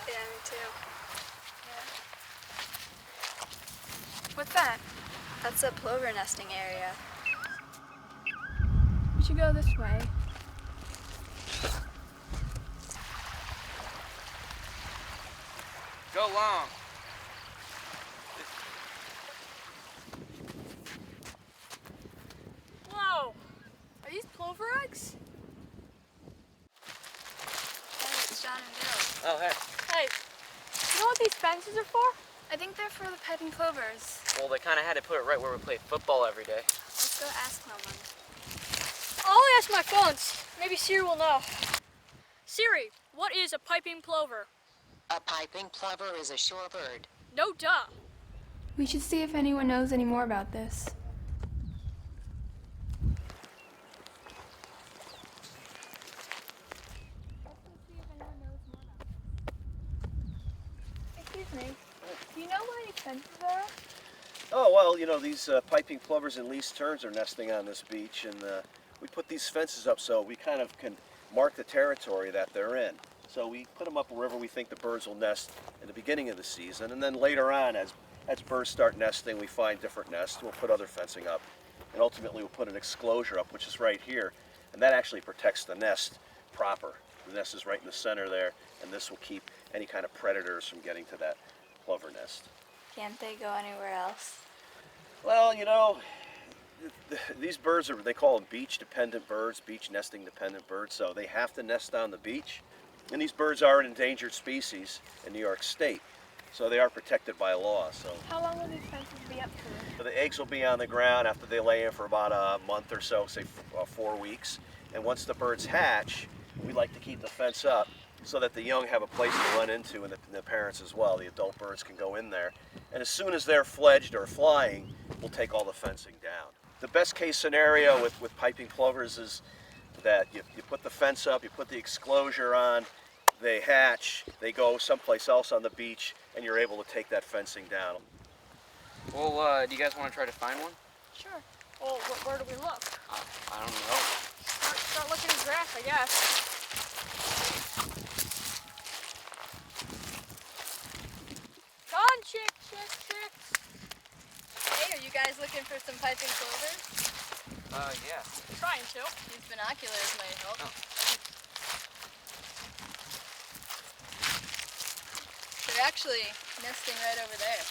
Yeah, me too. Yeah. What's that? That's a plover nesting area. We should go this way. Go long. Whoa! Are these plover eggs? Hey, it's John and Bill. Oh, hey. Hey, you know what these fences are for? I think they're for the piping plovers. Well, they kind of had to put it right where we play football every day. Let's go ask someone. I'll ask my phones. Maybe Siri will know. Siri, what is a piping plover? A piping plover is a shorebird. No duh. We should see if anyone knows any more about this. Excuse me. Do you know where these fences are? Oh, well, you know, these piping plovers and least terns are nesting on this beach, and we put these fences up so we kind of can mark the territory that they're in. So we put them up wherever we think the birds will nest in the beginning of the season, and then later on, as birds start nesting, we find different nests. We'll put other fencing up, and ultimately we'll put an exclosure up, which is right here, and that actually protects the nest proper. The nest is right in the center there, and this will keep any kind of predators from getting to that plover nest. Can't they go anywhere else? Well, you know, these birds they call them beach-dependent birds, beach nesting-dependent birds, so they have to nest on the beach. And these birds are an endangered species in New York State, so they are protected by law. So How long will these fences be up for? So the eggs will be on the ground after they lay in for about a month or so, say 4 weeks. And once the birds hatch, we like to keep the fence up so that the young have a place to run into, and the parents as well. The adult birds can go in there. And as soon as they're fledged or flying, we'll take all the fencing down. The best case scenario with piping plovers is that you put the fence up, you put the exclosure on, they hatch, they go someplace else on the beach, and you're able to take that fencing down. Well, do you guys want to try to find one? Sure. Well, where do we look? I don't know. Start looking in grass, I guess. Come on, chicks. Hey, are you guys looking for some piping plovers? Yeah. Trying to. These binoculars might help. Oh. They're actually nesting right over there.